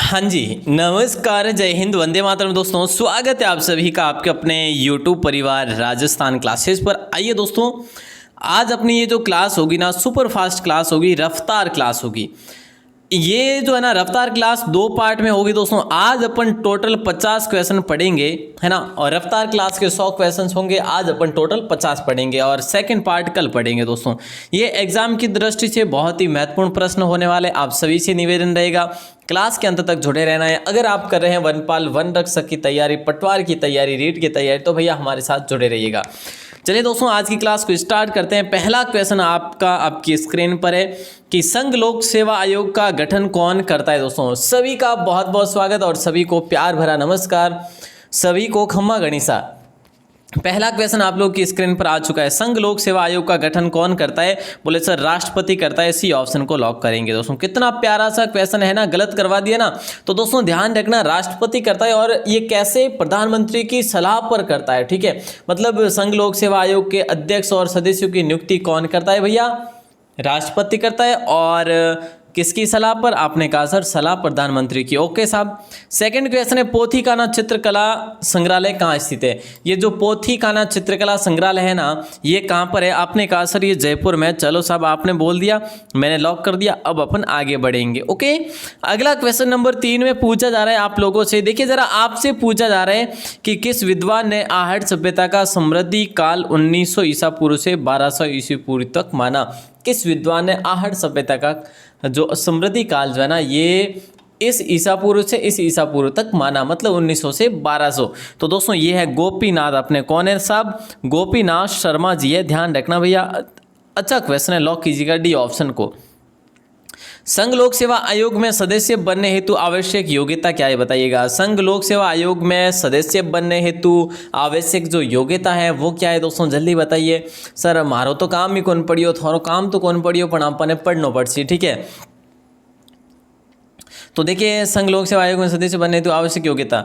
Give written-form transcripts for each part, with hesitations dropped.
हाँ जी, नमस्कार, जय हिंद, वंदे मातरम। दोस्तों स्वागत है आप सभी का आपके अपने YouTube परिवार राजस्थान क्लासेस पर। आइए दोस्तों, आज अपनी ये जो क्लास होगी ना, सुपर फास्ट क्लास होगी, रफ्तार क्लास होगी। ये जो है ना रफ्तार क्लास दो पार्ट में होगी दोस्तों। आज अपन टोटल 50 क्वेश्चन पढ़ेंगे, है ना, और रफ्तार क्लास के 100 क्वेश्चन होंगे। आज अपन टोटल 50 पढ़ेंगे और सेकंड पार्ट कल पढ़ेंगे दोस्तों। ये एग्जाम की दृष्टि से बहुत ही महत्वपूर्ण प्रश्न होने वाले। आप सभी से निवेदन रहेगा क्लास के अंत तक जुड़े रहना है। अगर आप कर रहे हैं वनपाल वन रक्षक की तैयारी, पटवार की तैयारी, रीट की तैयारी, तो भैया हमारे साथ जुड़े रहिएगा। चलिए दोस्तों, आज की क्लास को स्टार्ट करते हैं। पहला क्वेश्चन आपकी स्क्रीन पर है कि संघ लोक सेवा आयोग का गठन कौन करता है। दोस्तों सभी का बहुत बहुत स्वागत और सभी को प्यार भरा नमस्कार, सभी को खम्मा गणिसा। पहला क्वेश्चन आप लोग की स्क्रीन पर आ चुका है। संघ लोक सेवा आयोग का गठन कौन करता है? बोले सर राष्ट्रपति करता है। सी ऑप्शन को लॉक करेंगे। दोस्तों कितना प्यारा सा क्वेश्चन है ना, गलत करवा दिया ना। तो दोस्तों ध्यान रखना, राष्ट्रपति करता है और ये कैसे? प्रधानमंत्री की सलाह पर करता है। ठीक है, मतलब संघ लोक सेवा आयोग के अध्यक्ष और सदस्यों की नियुक्ति कौन करता है भैया? राष्ट्रपति करता है। और किसकी सलाह पर? आपने कहा सर सलाह प्रधानमंत्री की। ओके साहब। सेकंड क्वेश्चन है, पोथीखाना चित्रकला संग्रहालय कहाँ स्थित है? ये जो पोथीखाना चित्रकला संग्रहालय है ना, ये कहाँ पर है? आपने कहा सर ये जयपुर में। चलो साहब, आपने बोल दिया, मैंने लॉक कर दिया। अब अपन आगे बढ़ेंगे। ओके, अगला क्वेश्चन नंबर 3 में पूछा जा रहा है आप लोगों से। देखिए जरा, आपसे पूछा जा रहा है कि किस विद्वान ने आहट सभ्यता का समृद्धि काल 1900 ईसा पूर्व से 1200 ईसा पूर्व तक माना? किस विद्वान ने आहट सभ्यता का जो समृद्धि काल जो है ना, ये इस ईसा पूर्व से इस ईसा पूर्व तक माना, मतलब 1900 से 1200। तो दोस्तों ये है गोपीनाथ। अपने कौन है साहब? गोपीनाथ शर्मा जी है। ध्यान रखना भैया, अच्छा क्वेश्चन है, लॉक कीजिएगा डी ऑप्शन को। संघ लोक सेवा आयोग में सदस्य बनने हेतु आवश्यक योग्यता क्या है? बताइएगा। संघ लोक सेवा आयोग में सदस्य बनने हेतु आवश्यक जो योग्यता है वो क्या है दोस्तों? जल्दी बताइए। सर मारो तो काम ही कौन पढ़ियो, थोड़ो काम तो कौन पढ़ियो, पण आपने पढ़नो पड़सी। ठीक है, तो देखिए संघ लोक सेवा आयोग में सदस्य बनने हेतु आवश्यक योग्यता,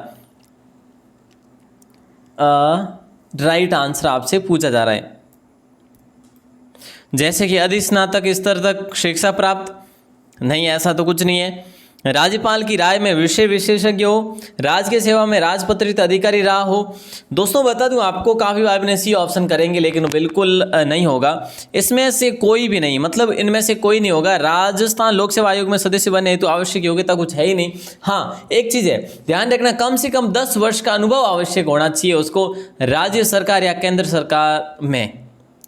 राइट आंसर आपसे पूछा जा रहा है। जैसे कि अधिस्नातक स्तर तक शिक्षा प्राप्त, नहीं ऐसा तो कुछ नहीं है। राज्यपाल की राय में विषय विशेषज्ञ हो, राजकीय सेवा में राजपत्रित अधिकारी रहा हो। दोस्तों बता दूं आपको, काफी बार ने सी ऑप्शन करेंगे लेकिन बिल्कुल नहीं होगा। इसमें से कोई भी नहीं, मतलब इनमें से कोई नहीं होगा। राजस्थान लोक सेवा आयोग में सदस्य बने तो आवश्यक योग्यता कुछ है ही नहीं। हाँ एक चीज है, ध्यान रखना, कम से कम 10 वर्ष का अनुभव आवश्यक होना चाहिए उसको, राज्य सरकार या केंद्र सरकार में।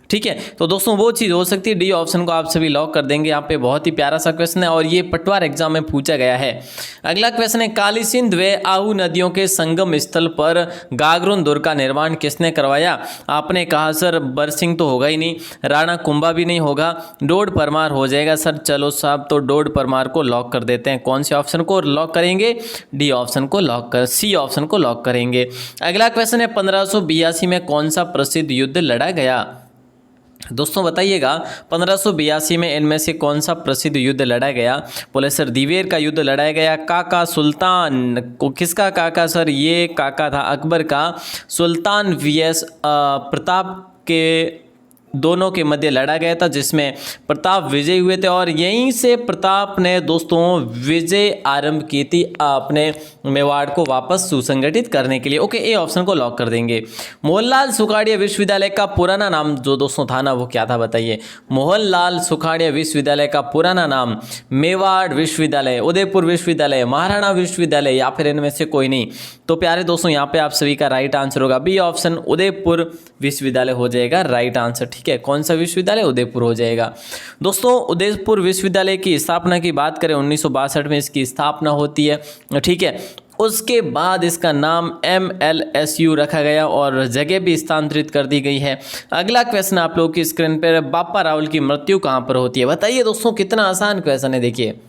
ठीक है, तो दोस्तों वो चीज़ हो सकती है। डी ऑप्शन को आप सभी लॉक कर देंगे। यहाँ पे बहुत ही प्यारा सा क्वेश्चन है और ये पटवार एग्जाम में पूछा गया है। अगला क्वेश्चन है, काली सिंध व आहू नदियों के संगम स्थल पर गागरुन दुर्ग का निर्माण किसने करवाया? आपने कहा सर बरसिंह तो होगा ही नहीं, राणा कुंभा भी नहीं होगा, डोड परमार हो जाएगा। सर चलो साहब, तो डोड परमार को लॉक कर देते हैं। कौन से ऑप्शन को लॉक करेंगे? डी ऑप्शन को लॉक कर, सी ऑप्शन को लॉक करेंगे। अगला क्वेश्चन है, 1582 में कौन सा प्रसिद्ध युद्ध लड़ा गया? दोस्तों बताइएगा, 1582 में इनमें से कौन सा प्रसिद्ध युद्ध लड़ा गया? बोले सर दिवेर का युद्ध लड़ाया गया। काका सुल्तान को, किसका काका सर? ये काका था अकबर का। सुल्तान वीएस प्रताप के दोनों के मध्य लड़ा गया था, जिसमें प्रताप विजय हुए थे और यहीं से प्रताप ने दोस्तों विजय आरंभ की थी अपने मेवाड़ को वापस सुसंगठित करने के लिए। ओके, ए ऑप्शन को लॉक कर देंगे। मोहनलाल सुखाड़िया विश्वविद्यालय का पुराना नाम जो दोस्तों था ना, वो क्या था बताइए? मोहनलाल सुखाड़िया विश्वविद्यालय का पुराना नाम मेवाड़ विश्वविद्यालय, उदयपुर विश्वविद्यालय, महाराणा विश्वविद्यालय, या फिर इनमें से कोई नहीं। तो प्यारे दोस्तों यहाँ पे आप सभी का राइट आंसर होगा बी ऑप्शन, उदयपुर विश्वविद्यालय हो जाएगा राइट आंसर। ठीक है, कौन सा विश्वविद्यालय? उदयपुर हो जाएगा। दोस्तों उदयपुर विश्वविद्यालय की स्थापना की बात करें 1962 में इसकी स्थापना होती है। ठीक है, उसके बाद इसका नाम MLSU रखा गया और जगह भी स्थानांतरित कर दी गई है। अगला क्वेश्चन आप लोगों की स्क्रीन पर, बापा रावल की मृत्यु कहाँ पर होती है? बताइए दोस्तों, कितना आसान क्वेश्चन है। देखिए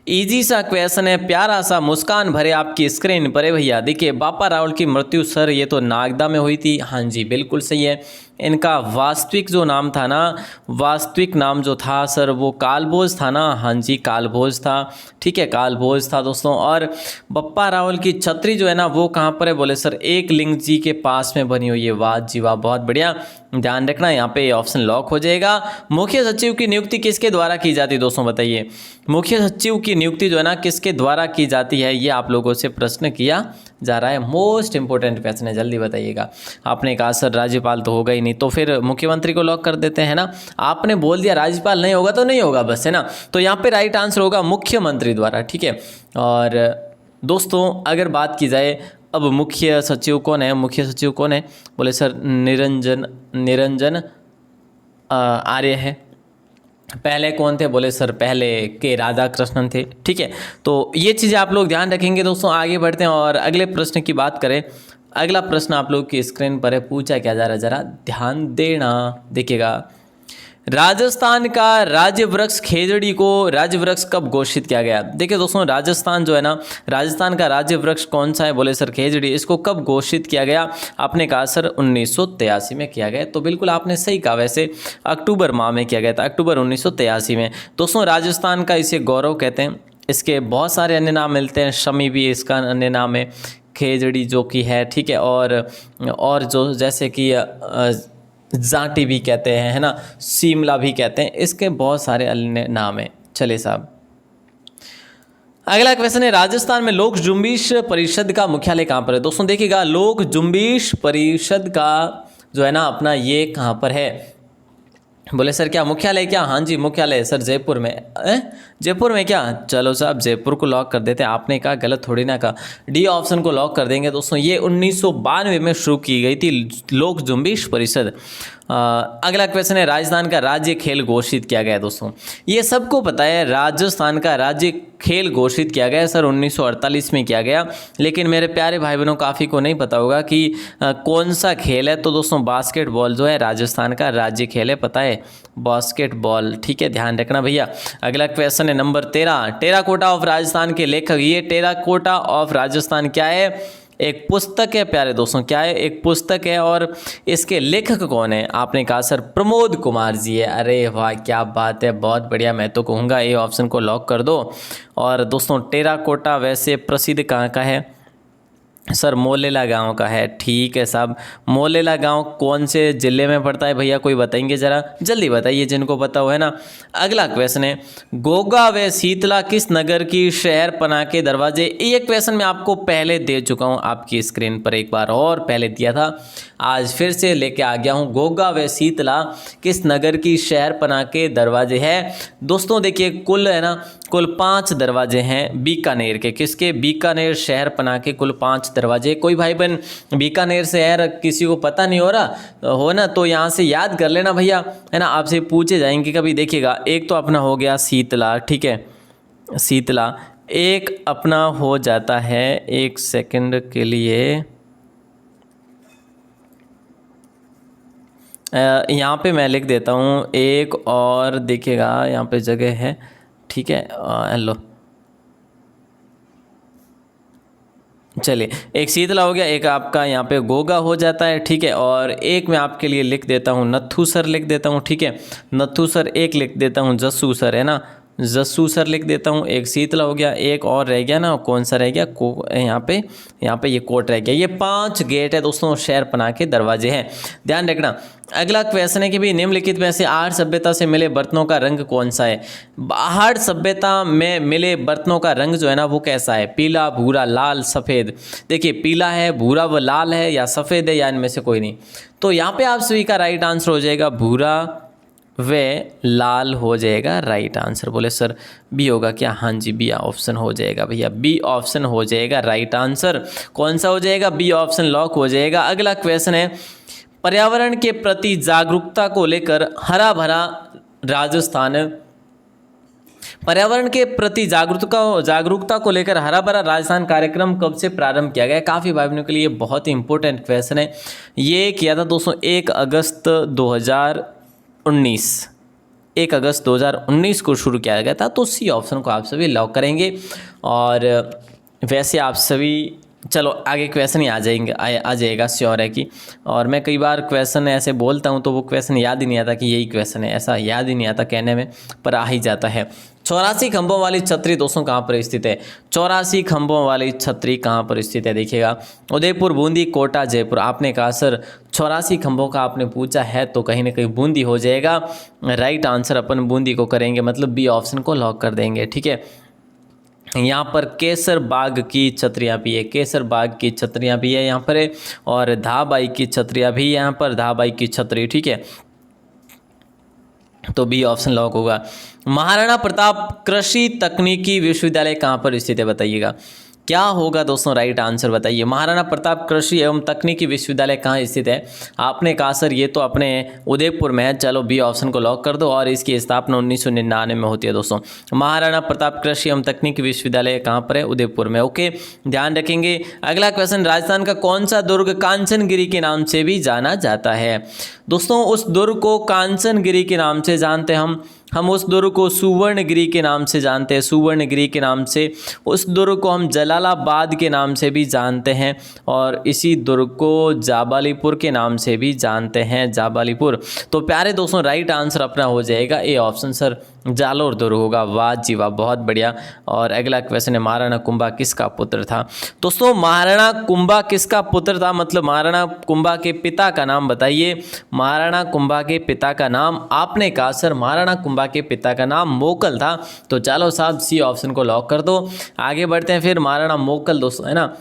इजी सा क्वेश्चन है, प्यारा सा, मुस्कान भरे आपकी स्क्रीन पर है भैया। देखिए बापा रावल की मृत्यु सर ये तो नागदा में हुई थी। हाँ जी बिल्कुल सही है, इनका वास्तविक जो नाम था ना, वास्तविक नाम जो था सर वो कालभोज था ना। हाँ जी, कालभोज था, ठीक है, कालभोज था दोस्तों। और बप्पा रावल की छतरी जो है ना वो कहाँ पर है, बोले सर एकलिंग जी के पास में बनी हुई है। वाह जी वाह, बहुत बढ़िया, ध्यान रखना, यहाँ पे ऑप्शन लॉक हो जाएगा। मुख्य सचिव की नियुक्ति किसके द्वारा की जाती है दोस्तों, बताइए। मुख्य सचिव की नियुक्ति जो है ना किसके द्वारा की जाती है, ये आप लोगों से प्रश्न किया जा रहा है। मोस्ट इंपोर्टेंट क्वेश्चन है, जल्दी बताइएगा। आपने कहा सर राज्यपाल तो होगा ही नहीं, तो फिर मुख्यमंत्री को लॉक कर देते हैं ना। आपने बोल दिया राज्यपाल नहीं होगा तो नहीं होगा बस, है ना। तो यहाँ पे राइट आंसर होगा मुख्यमंत्री द्वारा, ठीक है। और दोस्तों अगर बात की जाए अब मुख्य सचिव कौन है, मुख्य सचिव कौन है, बोले सर निरंजन आर्य है। पहले कौन थे, बोले सर पहले के राधाकृष्णन थे, ठीक है। तो ये चीज़ें आप लोग ध्यान रखेंगे दोस्तों। आगे बढ़ते हैं और अगले प्रश्न की बात करें। अगला प्रश्न आप लोग की स्क्रीन पर है, पूछा क्या जा रहा है, जरा ध्यान देना, देखिएगा। राजस्थान का राज्य वृक्ष खेजड़ी को राज्य वृक्ष कब घोषित किया गया। देखिए दोस्तों, राजस्थान जो है ना, राजस्थान का राज्य वृक्ष कौन सा है, बोले सर खेजड़ी। इसको कब घोषित किया गया, आपने कहा सर 1983 में किया गया। तो बिल्कुल आपने सही कहा, वैसे अक्टूबर माह में किया गया था, अक्टूबर 1983 में। दोस्तों राजस्थान का इसे गौरव कहते हैं। इसके बहुत सारे अन्य नाम मिलते हैं, शमी भी इसका अन्य नाम है, खेजड़ी जो कि है, ठीक है। और जो जैसे कि जाटी भी कहते हैं, है ना, शिमला भी कहते हैं, इसके बहुत सारे अन्य नाम हैं। चलिए साहब, अगला क्वेश्चन है, राजस्थान में लोक जुम्बिश परिषद का मुख्यालय कहाँ पर है। दोस्तों देखिएगा, लोक जुम्बिश परिषद का जो है ना अपना ये कहाँ पर है, बोले सर क्या मुख्यालय, क्या, हाँ जी मुख्यालय सर जयपुर में। जयपुर में क्या, चलो साहब जयपुर को लॉक कर देते हैं। आपने कहा, गलत थोड़ी ना कहा, डी ऑप्शन को लॉक कर देंगे दोस्तों। ये 1992 में शुरू की गई थी लोक जुम्बिश परिषद। अगला क्वेश्चन है, राजस्थान का राज्य खेल घोषित किया गया। दोस्तों ये सबको पता है, राजस्थान का राज्य खेल घोषित किया गया सर 1948 में किया गया। लेकिन मेरे प्यारे भाई बहनों, काफ़ी को नहीं पता होगा कि कौन सा खेल है। तो दोस्तों बास्केटबॉल जो है राजस्थान का राज्य खेल है, पता है, बास्केटबॉल, ठीक है, ध्यान रखना भैया। अगला क्वेश्चन है नंबर 13, टेराकोटा ऑफ राजस्थान के लेखक। ये टेराकोटा ऑफ राजस्थान क्या है, एक पुस्तक है प्यारे दोस्तों, क्या है, एक पुस्तक है। और इसके लेखक कौन है, आपने कहा सर प्रमोद कुमार जी है। अरे वाह क्या बात है, बहुत बढ़िया। मैं तो कहूँगा ए ऑप्शन को लॉक कर दो। और दोस्तों टेराकोटा वैसे प्रसिद्ध कहाँ का है, सर मोलेला गांव का है, ठीक है साहब। मोलेला गांव कौन से जिले में पड़ता है भैया, कोई बताएंगे जरा, जल्दी बताइए जिनको पता हो, है ना। अगला क्वेश्चन है, गोगा व शीतला किस नगर की शहर पनाह के दरवाजे। ये क्वेश्चन मैं आपको पहले दे चुका हूँ आपकी स्क्रीन पर, एक बार और पहले दिया था, आज फिर से लेके आ गया हूँ। गोगा व शीतला किस नगर की शहर पनाह के दरवाजे है। दोस्तों देखिए, कुल है ना, कुल 5 दरवाजे हैं बीकानेर के। किसके, बीकानेर शहर पनाह के कुल 5 दरवाजे। कोई भाई बहन बीकानेर शहर किसी को पता नहीं हो रहा हो ना, तो यहाँ से याद कर लेना भैया, है ना, आपसे पूछे जाएंगे कभी। देखिएगा, एक तो अपना हो गया शीतला, ठीक है, शीतला। एक अपना हो जाता है, एक सेकंड के लिए, यहाँ पे मैं लिख देता हूँ एक, और देखिएगा यहाँ पे जगह है, ठीक है, हेलो, चलिए, एक शीतला हो गया, एक आपका यहाँ पे गोगा हो जाता है, ठीक है। और एक मैं आपके लिए लिख देता हूँ नथुसर लिख देता हूँ, ठीक है, नथुसर। एक लिख देता हूँ जसूसर, है ना, जसूसर लिख देता हूँ। एक शीतला हो गया, एक और रह गया ना, कौन सा रह गया, यहाँ पे ये कोट रह गया। ये 5 गेट है दोस्तों, शहर पनाह के दरवाजे हैं, ध्यान रखना। अगला क्वेश्चन है कि भाई निम्नलिखित में से आहट सभ्यता से मिले बर्तनों का रंग कौन सा है। आहट सभ्यता में मिले बर्तनों का रंग जो है ना वो कैसा है, पीला, भूरा, लाल, सफ़ेद। देखिए, पीला है, भूरा व लाल है, या सफ़ेद है, या इनमें से कोई नहीं। तो यहाँ पे आप सभी का राइट आंसर हो जाएगा भूरा वे लाल हो जाएगा राइट आंसर। बोले सर बी होगा क्या, हाँ जी बी ऑप्शन हो जाएगा भैया, बी ऑप्शन हो जाएगा राइट आंसर। कौन सा हो जाएगा, बी ऑप्शन लॉक हो जाएगा। अगला क्वेश्चन है, पर्यावरण के प्रति जागरूकता को लेकर हरा भरा राजस्थान, पर्यावरण के प्रति जागरूकता को लेकर हरा भरा राजस्थान कार्यक्रम कब से प्रारंभ किया गया। काफ़ी भाई बहनों के लिए बहुत ही इंपॉर्टेंट क्वेश्चन है। ये किया था दोस्तों 1 अगस्त 2019 को शुरू किया गया था। तो सी ऑप्शन को आप सभी लॉक करेंगे। और वैसे आप सभी चलो आगे क्वेश्चन ही आ जाएंगे, आ जाएगा, श्योर है कि। और मैं कई बार क्वेश्चन ऐसे बोलता हूँ तो वो क्वेश्चन याद ही नहीं आता कि यही क्वेश्चन है, ऐसा याद ही नहीं आता कहने में, पर आ ही जाता है। 84 खंभों वाली छतरी दोस्तों कहाँ पर स्थित है? 84 खंभों वाली छतरी कहाँ पर स्थित है? देखिएगा, उदयपुर, बूंदी, कोटा, जयपुर। आपने कहा सर 84 खंभों का आपने पूछा है तो कहीं ना कहीं बूंदी हो जाएगा। राइट आंसर अपन बूंदी को करेंगे, मतलब बी ऑप्शन को लॉक कर देंगे। ठीक है, यहाँ पर केसर बाग की छतरियाँ भी है, केसर बाग की छतरियाँ भी है यहाँ पर है, और धाबाई की छतरियाँ भी यहाँ पर, धाबाई की छतरी। ठीक है, तो बी ऑप्शन लॉक होगा। महाराणा प्रताप कृषि तकनीकी विश्वविद्यालय कहाँ पर स्थित है? बताइएगा क्या होगा दोस्तों, राइट आंसर बताइए। महाराणा प्रताप कृषि एवं तकनीकी विश्वविद्यालय कहाँ स्थित है? आपने कहा सर ये तो अपने उदयपुर में है, चलो बी ऑप्शन को लॉक कर दो, और इसकी स्थापना 1999 में होती है दोस्तों। महाराणा प्रताप कृषि एवं तकनीकी विश्वविद्यालय कहाँ पर है? उदयपुर में। ओके, ध्यान रखेंगे। अगला क्वेश्चन, राजस्थान का कौन सा दुर्ग कांचनगिरी के नाम से भी जाना जाता है? दोस्तों उस दुर्ग को कांचनगिरी के नाम से जानते हैं हम उस दुर्ग को सुवर्णगिरी के नाम से जानते हैं, सुवर्णगिरी के नाम से। उस दुर्ग को हम जलालाबाद के नाम से भी जानते हैं, और इसी दुर्ग को जाबालीपुर के नाम से भी जानते हैं, जाबालीपुर। तो प्यारे दोस्तों राइट आंसर अपना हो जाएगा ए ऑप्शन सर, जालोर दुर्ग होगा। वाह जी वाह, बहुत बढ़िया। और अगला क्वेश्चन है, महाराणा कुंभा किसका पुत्र था? दोस्तों महाराणा कुंभा किसका पुत्र था, मतलब महाराणा कुंभा के पिता का नाम बताइए। महाराणा कुंभा के पिता का नाम, आपने कहा सर महाराणा कुंभा के पिता का नाम मोकल था, तो चलो साहब सी ऑप्शन को लॉक कर दो। आगे बढ़ते हैं फिर, महाराणा मोकल दोस्तों है ना।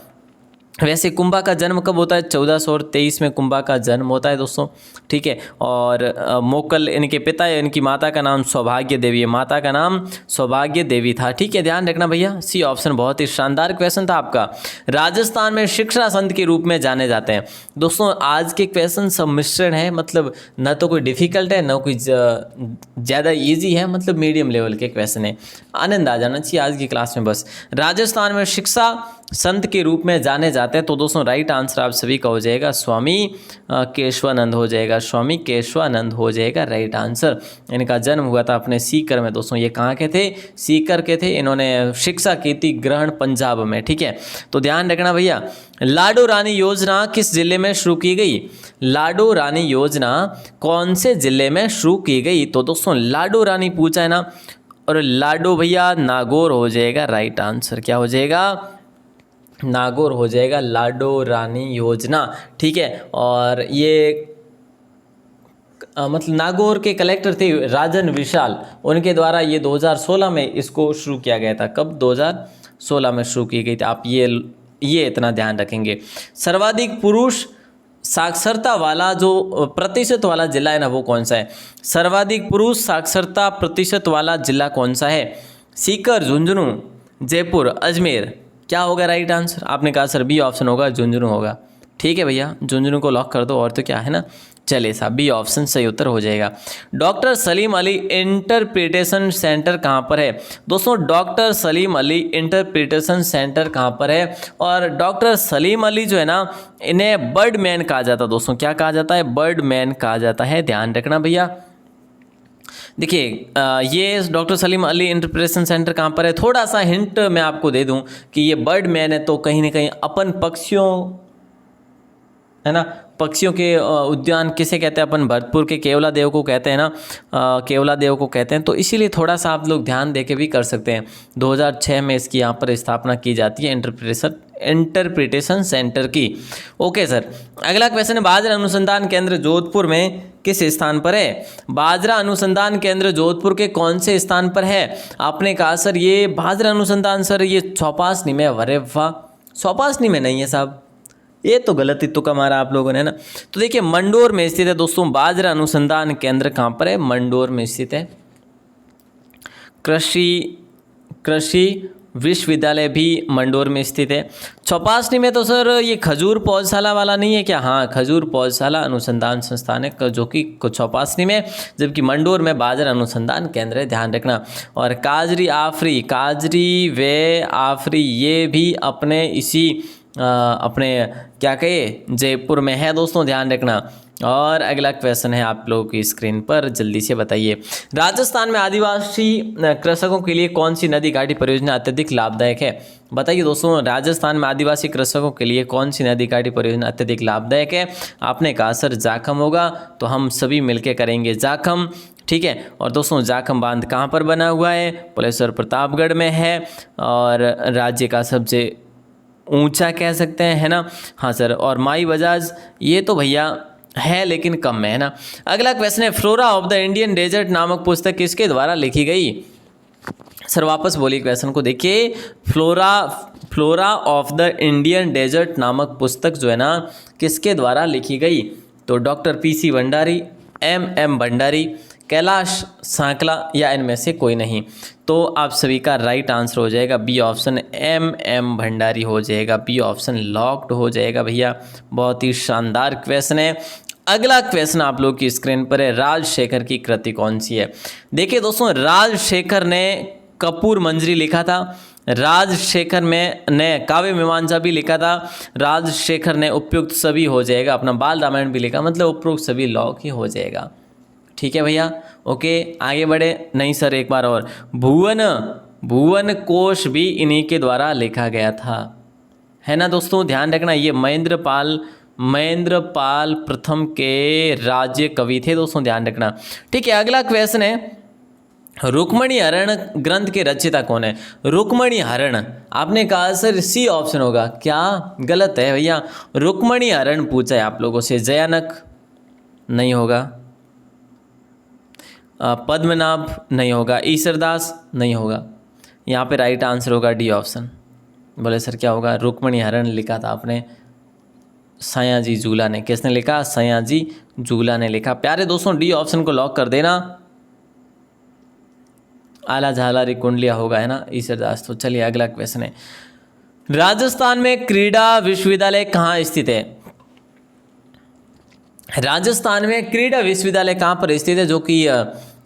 वैसे कुंभा का जन्म कब होता है? 1423 में कुंभा का जन्म होता है दोस्तों। ठीक है, और मोकल इनके पिता है, इनकी माता का नाम सौभाग्य देवी है, माता का नाम सौभाग्य देवी था। ठीक है, ध्यान रखना भैया, सी ऑप्शन। बहुत ही शानदार क्वेश्चन था आपका। राजस्थान में शिक्षा संत के रूप में जाने जाते हैं दोस्तों। आज के क्वेश्चन सब मिश्रण है, मतलब न तो कोई डिफिकल्ट है न कोई ज़्यादा ईजी है, मतलब मीडियम लेवल के क्वेश्चन है। आनंद आ जाना चाहिए आज की क्लास में बस। राजस्थान में शिक्षा संत के रूप में जाने जाते हैं, तो दोस्तों राइट आंसर आप सभी का हो जाएगा स्वामी केशवानंद हो जाएगा, स्वामी केशवानंद हो जाएगा राइट आंसर। इनका जन्म हुआ था अपने सीकर में दोस्तों। ये कहाँ के थे? सीकर के थे। इन्होंने शिक्षा की थी ग्रहण पंजाब में। ठीक है, तो ध्यान रखना भैया। लाडो रानी योजना किस जिले में शुरू की गई? लाडो रानी योजना कौन से जिले में शुरू की गई? तो दोस्तों लाडो रानी पूछा है ना, और लाडो भैया नागौर हो जाएगा राइट आंसर। क्या हो जाएगा? नागौर हो जाएगा, लाडो रानी योजना। ठीक है, और ये मतलब नागौर के कलेक्टर थे राजन विशाल, उनके द्वारा ये 2016 में इसको शुरू किया गया था। कब? 2016 में शुरू की गई थी। आप ये इतना ध्यान रखेंगे। सर्वाधिक पुरुष साक्षरता वाला जो प्रतिशत वाला जिला है ना, वो कौन सा है? सर्वाधिक पुरुष साक्षरता प्रतिशत वाला जिला कौन सा है? सीकर, झुंझुनू, जयपुर, अजमेर। क्या होगा राइट आंसर? आपने कहा सर बी ऑप्शन होगा, झुंझुनू होगा। ठीक है भैया, झुंझुनू को लॉक कर दो, और तो क्या है ना। चलिए साहब बी ऑप्शन सही उत्तर हो जाएगा। Doctor Salim Ali interpretation centre कहाँ पर है? दोस्तों doctor Salim Ali interpretation centre कहाँ पर है? और डॉक्टर सलीम अली जो है ना, इन्हें बर्ड मैन कहा जाता है दोस्तों। क्या कहा जाता है? बर्ड मैन कहा जाता है। ध्यान रखना भैया। देखिए ये doctor Salim Ali interpretation centre कहाँ पर है? थोड़ा सा हिंट मैं आपको दे दूं कि ये बर्ड मैन है, तो कहीं ना कहीं अपन पक्षियों है ना, पक्षियों के उद्यान किसे कहते हैं अपन? भरतपुर के केवला देव को कहते हैं ना, केवला देव को कहते हैं। तो इसीलिए थोड़ा सा आप लोग ध्यान देके भी कर सकते हैं। 2006 में इसकी यहाँ पर स्थापना की जाती है इंटरप्रिटेशन सेंटर की। ओके सर, अगला क्वेश्चन है, बाजरा अनुसंधान केंद्र जोधपुर में किस स्थान पर है? बाजरा अनुसंधान केंद्र जोधपुर के कौन से स्थान पर है? आपने कहा सर ये बाजरा अनुसंधान सर ये चौपासनी में। अरे वाह, चौपासनी में नहीं है साहब, ये तो गलत ही तुक्का मारा आप लोगों ने ना। तो देखिए मंडोर में स्थित है दोस्तों। बाजरा अनुसंधान केंद्र कहाँ पर है? मंडोर में स्थित है। कृषि विश्वविद्यालय भी मंडोर में स्थित है। चौपासनी में तो सर ये खजूर पौधशाला वाला नहीं है क्या? हाँ, खजूर पौधशाला अनुसंधान संस्थान है जो कि चौपासनी में, जबकि मंडोर में बाजरा अनुसंधान केंद्र है। ध्यान रखना। और काजरी आफरी ये भी अपने इसी अपने क्या कहे जयपुर में है दोस्तों। ध्यान रखना। और अगला क्वेश्चन है आप लोगों की स्क्रीन पर, जल्दी से बताइए। राजस्थान में आदिवासी कृषकों के लिए कौन सी नदी घाटी परियोजना अत्यधिक लाभदायक है? बताइए दोस्तों, राजस्थान में आदिवासी कृषकों के लिए कौन सी नदी घाटी परियोजना अत्यधिक लाभदायक है? आपने कहा सर जाखम होगा, तो हम सभी मिलकर करेंगे जाखम, ठीक है। और दोस्तों जाखम बांध कहाँ पर बना हुआ है? बोले सर प्रतापगढ़ में है, और राज्य का सबसे ऊंचा कह सकते हैं, है ना? हाँ सर। और माई बजाज ये तो भैया है लेकिन कम में, है ना। अगला क्वेश्चन है, flora of the Indian desert नामक पुस्तक किसके द्वारा लिखी गई? सर वापस बोलिए क्वेश्चन को, देखिए। Flora of the Indian desert नामक पुस्तक जो है ना, किसके द्वारा लिखी गई? तो doctor PC Bhandari, MM Bhandari, Kailash सांकला, या इनमें से कोई नहीं। तो आप सभी का राइट आंसर हो जाएगा बी ऑप्शन, MM भंडारी हो जाएगा। बी ऑप्शन लॉक्ड हो जाएगा भैया। बहुत ही शानदार क्वेश्चन है। अगला क्वेश्चन आप लोग की स्क्रीन पर है, राजशेखर की कृति कौन सी है? देखिए दोस्तों, राजशेखर ने कपूर मंजरी लिखा था, राजशेखर ने काव्य मीमांसा भी लिखा था, राजशेखर ने उपयुक्त सभी हो जाएगा, अपना बाल रामायण भी लिखा, मतलब उपयुक्त सभी लॉक ही हो जाएगा। ठीक है भैया, ओके आगे बढ़े। नहीं सर एक बार और, भुवन कोश भी इन्हीं के द्वारा लिखा गया था, है ना दोस्तों। ध्यान रखना, ये महेंद्र पाल प्रथम के राज्य कवि थे दोस्तों, ध्यान रखना। ठीक है, अगला क्वेश्चन है, रुक्मणी हरण ग्रंथ के रचयिता कौन है? रुक्मणी हरण, आपने कहा सर C ऑप्शन होगा, क्या गलत है भैया। रुक्मणी हरण पूछा है आप लोगों से, जयानक नहीं होगा, पद्मनाभ नहीं होगा, ईश्वरदास नहीं होगा। यहाँ पे राइट आंसर होगा D ऑप्शन। बोले सर क्या होगा? रुक्मणी हरण लिखा था आपने सयाजी जूला ने। किसने लिखा? सयाजी जूला ने लिखा। प्यारे दोस्तों D ऑप्शन को लॉक कर देना। आला झालारी कुंडलिया होगा, है ना, ईश्वरदास। तो चलिए अगला क्वेश्चन है, राजस्थान में क्रीड़ा विश्वविद्यालय कहाँ स्थित है? राजस्थान में क्रीड़ा विश्वविद्यालय कहाँ पर स्थित है, जो कि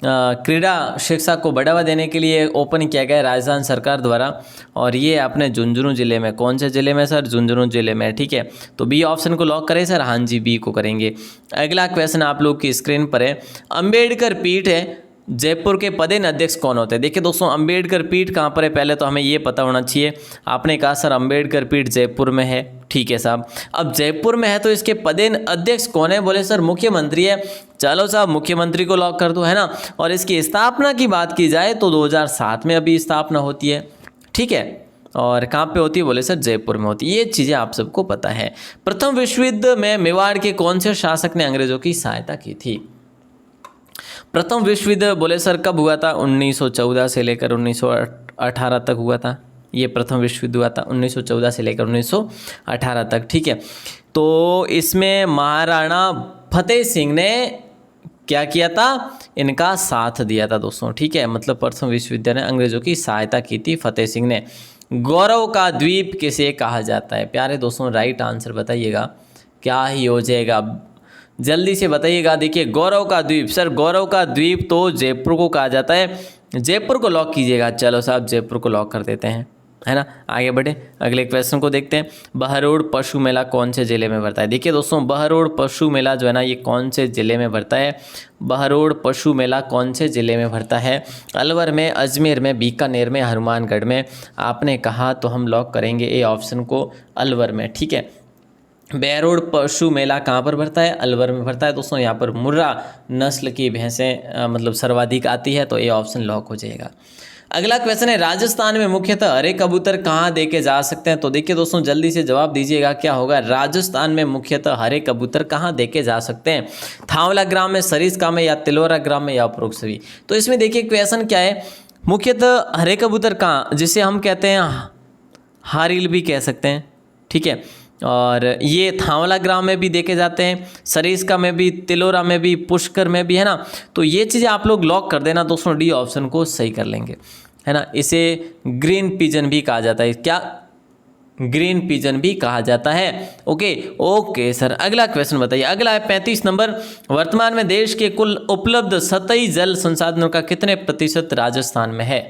क्रीड़ा शिक्षा को बढ़ावा देने के लिए ओपन किया गया है राजस्थान सरकार द्वारा, और ये अपने झुंझुनू जिले में। कौन से जिले में सर? झुंझुनू जिले में, ठीक है। तो बी ऑप्शन को लॉक करें सर। हाँ जी, बी को करेंगे। अगला क्वेश्चन आप लोग की स्क्रीन पर है, अंबेडकर पीठ है जयपुर के पदेन अध्यक्ष कौन होते हैं? देखिए दोस्तों, अंबेडकर पीठ कहाँ पर है, पहले तो हमें ये पता होना चाहिए। आपने कहा सर अंबेडकर पीठ जयपुर में है, ठीक है साहब। अब जयपुर में है तो इसके पदेन अध्यक्ष कौन है? बोले सर मुख्यमंत्री है। चलो साहब मुख्यमंत्री को लॉक कर दो, है ना। और इसकी स्थापना की बात की जाए तो 2007 में अभी स्थापना होती है, ठीक है। और कहाँ पे होती है? बोले सर जयपुर में होती है। ये चीज़ें आप सबको पता है। प्रथम विश्व युद्ध में मेवाड़ के कौन से शासक ने अंग्रेजों की सहायता की थी? प्रथम विश्व युद्ध बोले सर कब हुआ था? 1914 से लेकर 1918 तक हुआ था। ये प्रथम विश्व युद्ध हुआ था 1914 से लेकर 1918 तक, ठीक है। तो इसमें महाराणा फतेह सिंह ने क्या किया था? इनका साथ दिया था दोस्तों, ठीक है। मतलब प्रथम विश्व युद्ध ने अंग्रेजों की सहायता की थी फतेह सिंह ने। गौरव का द्वीप किसे कहा जाता है? प्यारे दोस्तों राइट आंसर बताइएगा, क्या ही हो जाएगा, जल्दी से बताइएगा। देखिए गौरव का द्वीप, सर गौरव का द्वीप तो जयपुर को कहा जाता है। जयपुर को लॉक कीजिएगा। चलो साहब जयपुर को लॉक कर देते हैं, है ना। आगे बढ़े, अगले क्वेश्चन को देखते हैं। बहरोड़ पशु मेला कौन से जिले में भरता है? देखिए दोस्तों, बहरोड़ पशु मेला जो है ना, ये कौन से जिले में भरता है? बहरोड़ पशु मेला कौन से जिले में भरता है? अलवर में, अजमेर में, बीकानेर में, हनुमानगढ़ में। आपने कहा तो हम लॉक करेंगे ए ऑप्शन को, अलवर में, ठीक है। बहरोड़ पशु मेला कहाँ पर भरता है? अलवर में भरता है दोस्तों। यहाँ पर मुर्रा नस्ल की भैंसें मतलब सर्वाधिक आती है, तो ये ऑप्शन लॉक हो जाएगा। अगला क्वेश्चन है, राजस्थान में मुख्यतः हरे कबूतर कहाँ देखे जा सकते हैं? तो देखिए दोस्तों जल्दी से जवाब दीजिएगा, क्या होगा? राजस्थान में मुख्यतः हरे कबूतर कहाँ देखे जा सकते हैं? थावला ग्राम में, सरिस्का में, या तिलोरा ग्राम में, या उपरोक्त सभी। तो इसमें देखिए क्वेश्चन क्या है, मुख्यतः हरे कबूतर कहाँ, जिसे हम कहते हैं हारिल भी कह सकते हैं, ठीक है। और ये थावला ग्राम में भी देखे जाते हैं, सरिस्का में भी, तिलोरा में भी, पुष्कर में भी, है ना। तो ये चीज़ें आप लोग लॉक कर देना दोस्तों, डी ऑप्शन को सही कर लेंगे, है ना। इसे ग्रीन पिजन भी कहा जाता है। क्या? ग्रीन पिजन भी कहा जाता है। ओके सर, अगला क्वेश्चन बताइए। अगला है 35 नंबर, वर्तमान में देश के कुल उपलब्ध सतही जल संसाधनों का कितने प्रतिशत राजस्थान में है?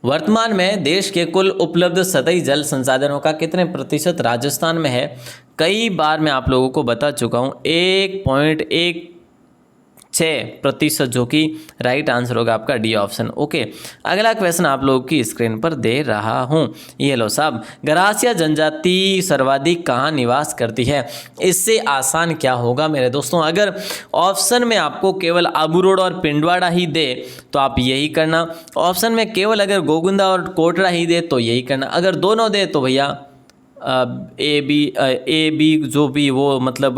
वर्तमान में देश के कुल उपलब्ध सतही जल संसाधनों का कितने प्रतिशत राजस्थान में है? कई बार मैं आप लोगों को बता चुका हूँ, 1.16% जो कि राइट आंसर होगा आपका डी ऑप्शन। ओके, अगला क्वेश्चन आप लोगों की स्क्रीन पर दे रहा हूँ, ये लो साहब। गरासिया जनजाति सर्वाधिक कहाँ निवास करती है? इससे आसान क्या होगा मेरे दोस्तों, अगर ऑप्शन में आपको केवल आबू रोड और पिंडवाड़ा ही दे तो आप यही करना, ऑप्शन में केवल अगर गोगुंदा और कोटड़ा ही दे तो यही करना, अगर दोनों दे तो भैया ए बी जो भी वो मतलब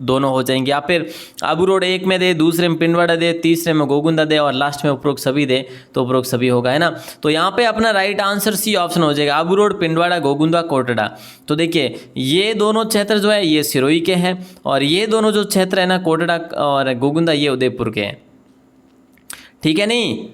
दोनों हो जाएंगे, या फिर आबू रोड एक में दे, दूसरे में पिंडवाड़ा दे, तीसरे में गोगुंदा दे और लास्ट में उपरोक्त सभी दे तो उपरोक्त सभी होगा, है ना। तो यहाँ पे अपना राइट आंसर सी ऑप्शन हो जाएगा, आबू रोड, पिंडवाड़ा, गोगुंदा, कोटड़ा। तो देखिए ये दोनों क्षेत्र जो है ये सिरोही के हैं और ये दोनों जो क्षेत्र है ना कोटड़ा और गोगुंदा ये उदयपुर के हैं, ठीक है नहीं?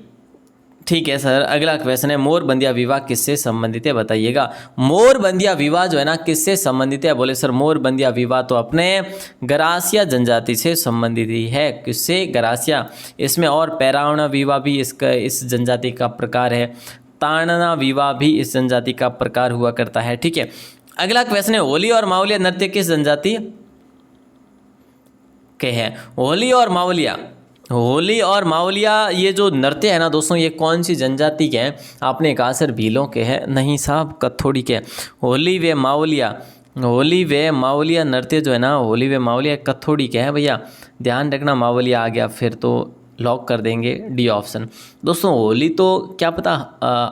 ठीक है सर, अगला क्वेश्चन है मोरबंदिया विवाह किससे संबंधित है बताइएगा। मोरबंदिया विवाह जो है ना किससे संबंधित है? बोले सर मोरबंदिया विवाह तो अपने गरासिया जनजाति से संबंधित ही है। किससे? गरासिया। इसमें और पैरावना विवाह भी इस जनजाति का प्रकार है, ताड़ना विवाह भी इस जनजाति का प्रकार हुआ करता है, ठीक है। अगला क्वेश्चन है होली और मावलिया नृत्य किस जनजाति के हैं? होली और मावलिया ये जो नृत्य है ना दोस्तों ये कौन सी जनजाति के हैं? आपने कहा सर भीलों के हैं, नहीं साहब कथोड़ी के। होली व मावलिया नृत्य जो है ना, होली व मावलिया कथोड़ी के हैं भैया, ध्यान रखना। मावलिया आ गया फिर तो लॉक कर देंगे डी ऑप्शन। दोस्तों होली तो क्या पता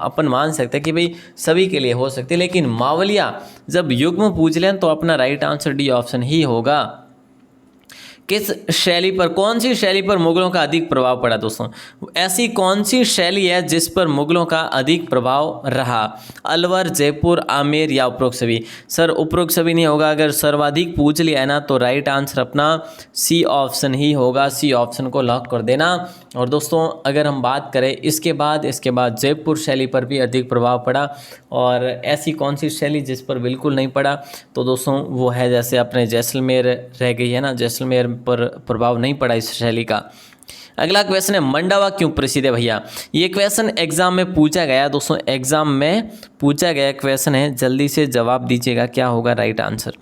अपन मान सकते हैं कि भाई सभी के लिए हो सकती है, लेकिन मावलिया जब युग्म पूछ लें तो अपना राइट आंसर डी ऑप्शन ही होगा। किस शैली पर, कौन सी शैली पर मुगलों का अधिक प्रभाव पड़ा? दोस्तों ऐसी कौन सी शैली है जिस पर मुगलों का अधिक प्रभाव रहा? अलवर, जयपुर, आमेर या उपरोक्त सभी? सर उपरोक्त सभी नहीं होगा, अगर सर्वाधिक पूछ लिया है ना तो राइट आंसर अपना सी ऑप्शन ही होगा। सी ऑप्शन को लॉक कर देना। और दोस्तों अगर हम बात करें इसके बाद जयपुर शैली पर भी अधिक प्रभाव पड़ा, और ऐसी कौन सी शैली जिस पर बिल्कुल नहीं पड़ा? तो दोस्तों वो है जैसे अपने जैसलमेर रह गई है ना, जैसलमेर पर प्रभाव नहीं पड़ा इस शैली का। अगला क्वेश्चन है मंडावा क्यों प्रसिद्ध है भैया? ये क्वेश्चन एग्जाम में पूछा गया दोस्तों, एग्जाम में पूछा गया क्वेश्चन है, जल्दी से जवाब दीजिएगा क्या होगा राइट आंसर।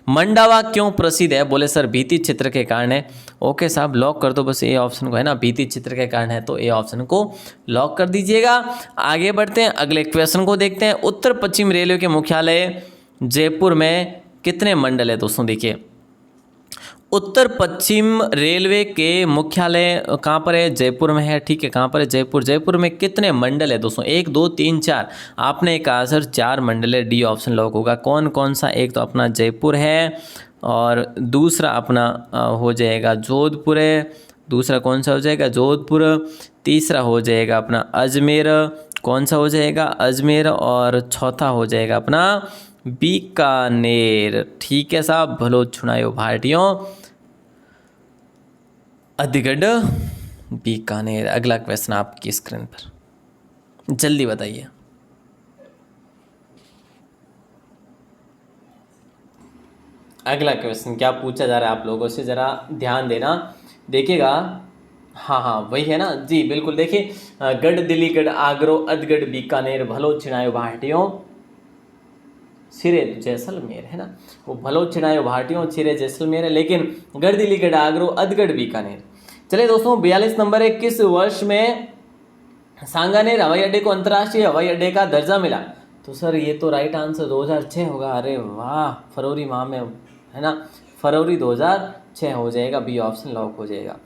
मंडावा क्यों प्रसिद्ध है? बोले सर भित्ति चित्र के कारण है। ओके साहब लॉक कर दो बस ए ऑप्शन को, है ना, भित्ति चित्र के कारण है तो ए ऑप्शन को लॉक कर दीजिएगा। आगे बढ़ते हैं, अगले क्वेश्चन को देखते हैं। उत्तर पश्चिम रेलवे के मुख्यालय जयपुर में कितने मंडल है? दोस्तों देखिए उत्तर पश्चिम रेलवे के मुख्यालय कहाँ पर है? जयपुर में है, ठीक है। कहाँ पर है? जयपुर। जयपुर में कितने मंडल है दोस्तों? 1 2 3 4। आपने कहा सर 4 मंडल है, डी ऑप्शन लॉक होगा। कौन कौन सा? एक तो अपना जयपुर है और दूसरा अपना हो जाएगा जोधपुर है, दूसरा कौन सा हो जाएगा? जोधपुर। तीसरा हो जाएगा अपना अजमेर, कौन सा हो जाएगा? अजमेर। और चौथा हो जाएगा अपना बीकानेर, ठीक है साहब। भलो छुड़ायो भारतीयों, अधिगढ़, बीकानेर। अगला क्वेश्चन आपकी स्क्रीन पर, जल्दी बताइए। अगला क्वेश्चन क्या पूछा जा रहा है आप लोगों से, जरा ध्यान देना, देखिएगा। हाँ वही है ना जी, बिल्कुल। देखिए गढ़, दिल्लीगढ़, आगरो, अधगढ़, बीकानेर, भलो छिड़ायो भाटियों, सिरे जैसलमेर, है ना। वो भलो छिड़ायो भाटियों, सिरे जैसलमेर है, लेकिन गढ़, दिल्लीगढ़, आगरो, अधगढ़, बीकानेर। चलिए दोस्तों 42 नंबर है। किस वर्ष में सांगानेर हवाई अड्डे को अंतर्राष्ट्रीय हवाई अड्डे का दर्जा मिला? तो सर ये तो राइट आंसर 2006 होगा। अरे वाह, फरवरी माह में, है ना, फरवरी 2006 हो जाएगा, बी ऑप्शन लॉक हो जाएगा।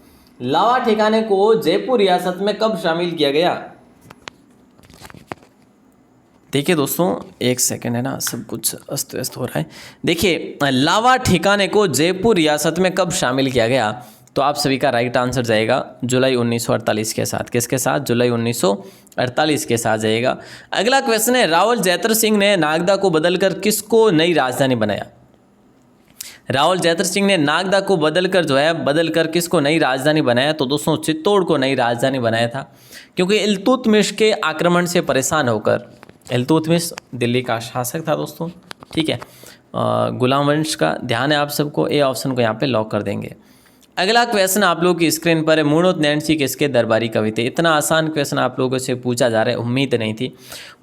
लावा ठिकाने को जयपुर रियासत में कब शामिल किया गया? देखिए दोस्तों एक सेकंड, है ना, सब कुछ अस्त व्यस्त हो रहा है। देखिए लावा ठिकाने को जयपुर रियासत में कब शामिल किया गया? तो आप सभी का राइट आंसर जाएगा जुलाई 1948 के साथ। किसके साथ? जुलाई 1948 के साथ जाएगा। अगला क्वेश्चन है रावल जैतर सिंह ने नागदा को बदलकर किसको नई राजधानी बनाया? रावल जैतर सिंह ने नागदा को बदलकर किसको नई राजधानी बनाया? तो दोस्तों चित्तौड़ को नई राजधानी बनाया था, क्योंकि इल्तुतमिश के आक्रमण से परेशान होकर, इल्तुतमिश दिल्ली का शासक था दोस्तों, ठीक है, गुलाम वंश का, ध्यान है आप सबको। ए ऑप्शन को यहाँ पे लॉक कर देंगे। अगला क्वेश्चन आप लोग की स्क्रीन पर है, मूणोत नैणसी किसके दरबारी कवि थे। इतना आसान क्वेश्चन आप लोगों से पूछा जा रहा है, उम्मीद नहीं थी।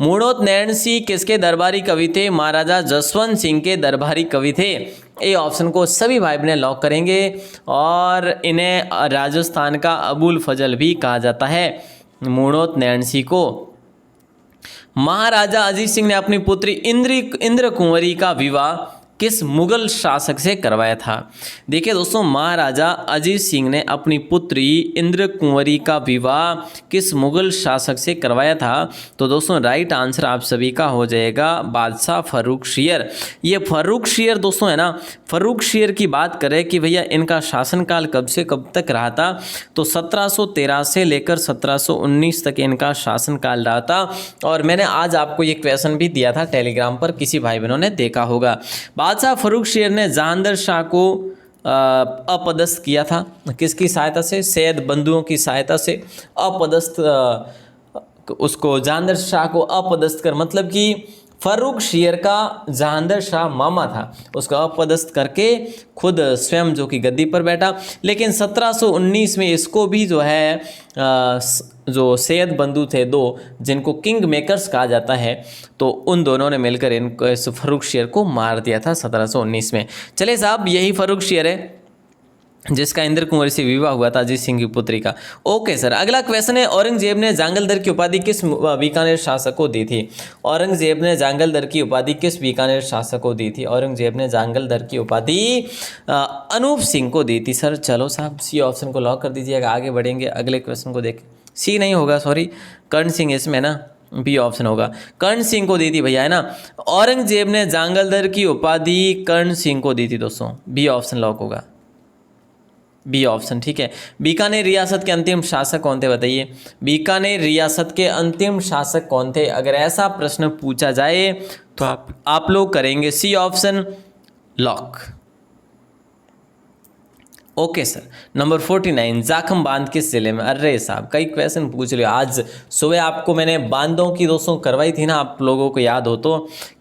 मूणोत नैणसी किसके दरबारी कवि थे। महाराजा जसवंत सिंह के दरबारी कवि थे। ये ऑप्शन को सभी भाई बहन लॉक करेंगे और इन्हें राजस्थान का अबुल फजल भी कहा जाता है, मूणोत नैणसी को। महाराजा अजीत सिंह ने अपनी पुत्री इंद्र कुंवरी का विवाह किस मुगल शासक से करवाया था। देखिए दोस्तों, महाराजा अजीत सिंह ने अपनी पुत्री इंद्र कुंवरी का विवाह किस मुगल शासक से करवाया था। तो दोस्तों राइट आंसर आप सभी का हो जाएगा बादशाह फर्रुखशियर। ये फर्रुखशियर दोस्तों है ना, फर्रुखशियर की बात करें कि भैया इनका शासनकाल कब से कब तक रहा था, तो 1713 से लेकर 1719 तक इनका शासनकाल रहा था। और मैंने आज आपको ये क्वेश्चन भी दिया था टेलीग्राम पर, किसी भाई बहनों ने देखा होगा। बादशाह फर्रुखशियर ने जहांगीर शाह को अपदस्थ किया था, किसकी सहायता से, सैयद बंधुओं की सहायता से अपदस्थ उसको जहांगीर शाह को अपदस्थ कर, मतलब कि फर्रुखशियर का जहांगीर शाह मामा था, उसको अपदस्थ करके खुद स्वयं जो कि गद्दी पर बैठा। लेकिन 1719 में इसको भी जो है जो सैयद बंधु थे दो, जिनको किंग मेकर्स कहा जाता है, तो उन दोनों ने मिलकर इनको इस फर्रुखशियर को मार दिया था 1719 में। चलिए साहब, यही फर्रुखशियर है जिसका इंद्र कुंवरी से विवाह हुआ था अजीत सिंह की पुत्री का। ओके सर, अगला क्वेश्चन है, औरंगजेब ने जांगलदर की उपाधि किस बीकानेर शासक को दी थी। औरंगजेब ने जांगलदर की उपाधि किस बीकानेर शासक को दी थी। औरंगजेब ने जांगलदर की उपाधि अनूप सिंह को दी थी सर। चलो साहब, सी ऑप्शन को लॉक कर दीजिएगा, आगे बढ़ेंगे अगले क्वेश्चन को देखें। सी नहीं होगा, सॉरी, कर्ण सिंह इसमें ना, बी ऑप्शन होगा, कर्ण सिंह को दी थी भैया, है ना। औरंगजेब ने जांगलदर की उपाधि कर्ण सिंह को दी थी दोस्तों, बी ऑप्शन लॉक होगा, बी ऑप्शन, ठीक है। बीकानेर रियासत के अंतिम शासक कौन थे बताइए। बीकानेर रियासत के अंतिम शासक कौन थे, अगर ऐसा प्रश्न पूछा जाए तो आप लोग करेंगे C option lock. Okay sir, number 49, Jakham बांध किस जिले में। अरे साहब, कई क्वेश्चन पूछ लियो। आज सुबह आपको मैंने बांधों की दोस्तों करवाई थी ना, आप लोगों को याद हो तो,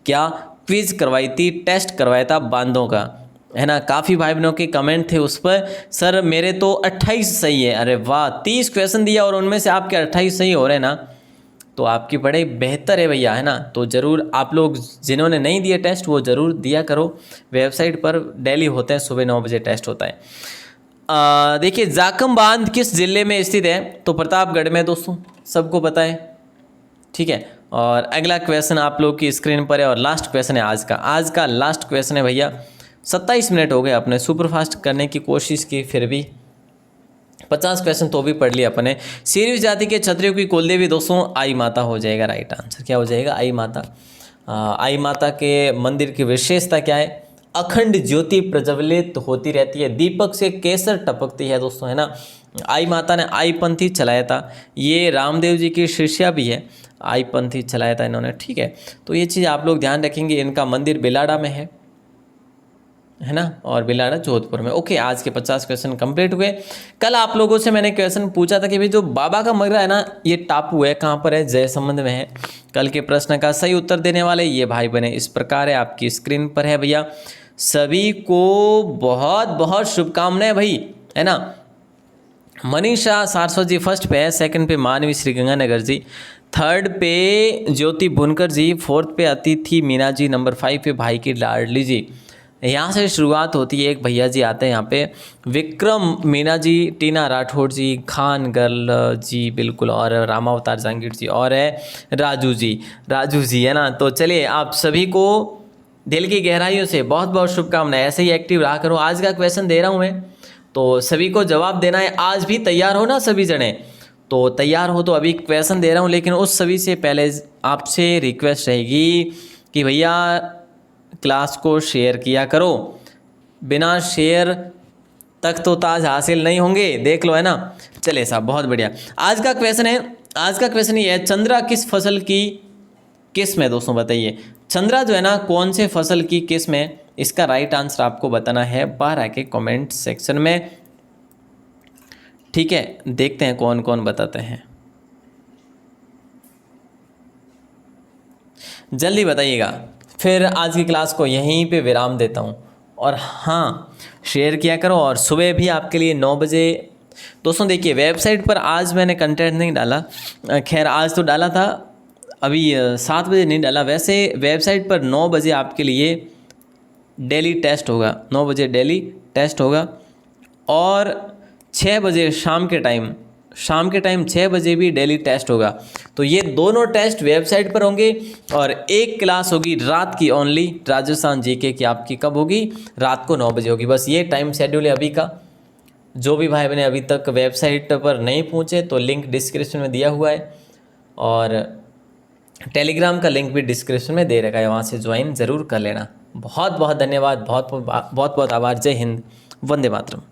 क्या क्विज करवाई थी, टेस्ट करवाया था बांधों का, है ना। काफ़ी भाई बहनों के कमेंट थे उस पर, सर मेरे तो 28 सही है। अरे वाह, 30 क्वेश्चन दिया और उनमें से आपके 28 सही हो रहे हैं ना, तो आपकी पढ़ाई बेहतर है भैया, है ना। तो ज़रूर आप लोग जिन्होंने नहीं दिए टेस्ट वो ज़रूर दिया करो। वेबसाइट पर डेली होते हैं, सुबह 9 बजे टेस्ट होता है। देखिए, जाखम बांध किस जिले में स्थित है, तो प्रतापगढ़ में दोस्तों, सबको पता है, ठीक है। और अगला क्वेश्चन आप लोग की स्क्रीन पर है और लास्ट क्वेश्चन है आज का लास्ट क्वेश्चन है भैया। 27 मिनट हो गए, अपने सुपरफास्ट करने की कोशिश की, फिर भी 50 क्वेश्चन तो भी पढ़ लिया अपने। सीरीव जाति के क्षत्रियों की कुलदेवी दोस्तों आई माता हो जाएगा राइट आंसर। क्या हो जाएगा, आई माता। आई माता के मंदिर की विशेषता क्या है, अखंड ज्योति प्रज्वलित होती रहती है, दीपक से केसर टपकती है दोस्तों, है ना। आई माता ने आई पंथी चलाया था, ये रामदेव जी की शिष्या भी है, आई पंथी चलाया था इन्होंने, ठीक है। तो ये चीज़ आप लोग ध्यान रखेंगे। इनका मंदिर बिलाड़ा में है ना, और बिलाड़ा जोधपुर में। ओके, आज के 50 क्वेश्चन कंप्लीट हुए। कल आप लोगों से मैंने क्वेश्चन पूछा था कि भाई जो बाबा का मकबरा है ना, ये टापू है, कहाँ पर है, जयसंबंध में है। कल के प्रश्न का सही उत्तर देने वाले ये भाई बने इस प्रकार है, आपकी स्क्रीन पर है भैया। सभी को बहुत बहुत शुभकामनाएं भाई, है ना। मनीषा सारस्वत जी फर्स्ट पे है, सेकंड पे मानवी श्री गंगानगर जी, थर्ड पे ज्योति बुनकर जी, फोर्थ पे अतिथि मीना जी, नंबर 5 पे भाई की लाडली जी। यहाँ से शुरुआत होती है, एक भैया जी आते हैं यहाँ पे, विक्रम मीना जी, टीना राठौड़ जी, खान गर्ल जी बिल्कुल, और रामावतार जहांगीर जी, और है राजू जी, है ना। तो चलिए, आप सभी को दिल की गहराइयों से बहुत बहुत शुभकामनाएं, ऐसे ही एक्टिव रहा करो। आज का क्वेश्चन दे रहा हूँ मैं, तो सभी को जवाब देना है। आज भी तैयार हो ना सभी जने, तो तैयार हो तो अभी क्वेश्चन दे रहा हूँ, लेकिन उस सभी से पहले आपसे रिक्वेस्ट रहेगी कि भैया क्लास को शेयर किया करो, बिना शेयर तक तो ताज हासिल नहीं होंगे, देख लो, है ना। चले साहब, बहुत बढ़िया। आज का क्वेश्चन ये है, चंद्रा किस फसल की किस्म है दोस्तों, बताइए। चंद्रा जो है ना, कौन से फसल की किस्म है, इसका राइट आंसर आपको बताना है 12 के कमेंट सेक्शन में, ठीक है। देखते हैं कौन कौन बताते हैं, जल्दी बताइएगा। फिर आज की क्लास को यहीं पे विराम देता हूँ और हाँ, शेयर किया करो। और सुबह भी आपके लिए 9 बजे दोस्तों देखिए, वेबसाइट पर आज मैंने कंटेंट नहीं डाला, खैर आज तो डाला था, अभी 7 बजे नहीं डाला। वैसे वेबसाइट पर 9 बजे आपके लिए डेली टेस्ट होगा, 9 बजे डेली टेस्ट होगा। और 6 बजे शाम के टाइम 6 बजे भी डेली टेस्ट होगा। तो ये दोनों टेस्ट वेबसाइट पर होंगे और एक क्लास होगी रात की ओनली, राजस्थान जीके की। आपकी कब होगी? रात को 9 बजे होगी। बस ये टाइम शेड्यूल है अभी का। जो भी भाई बहने अभी तक वेबसाइट पर नहीं पहुँचे तो लिंक डिस्क्रिप्शन में दिया हुआ है, और टेलीग्राम का लिंक भी डिस्क्रिप्शन में दे रखा है, वहाँ से ज्वाइन ज़रूर कर लेना। बहुत बहुत धन्यवाद, बहुत बहुत आभार। जय हिंद, वंदे मातरम।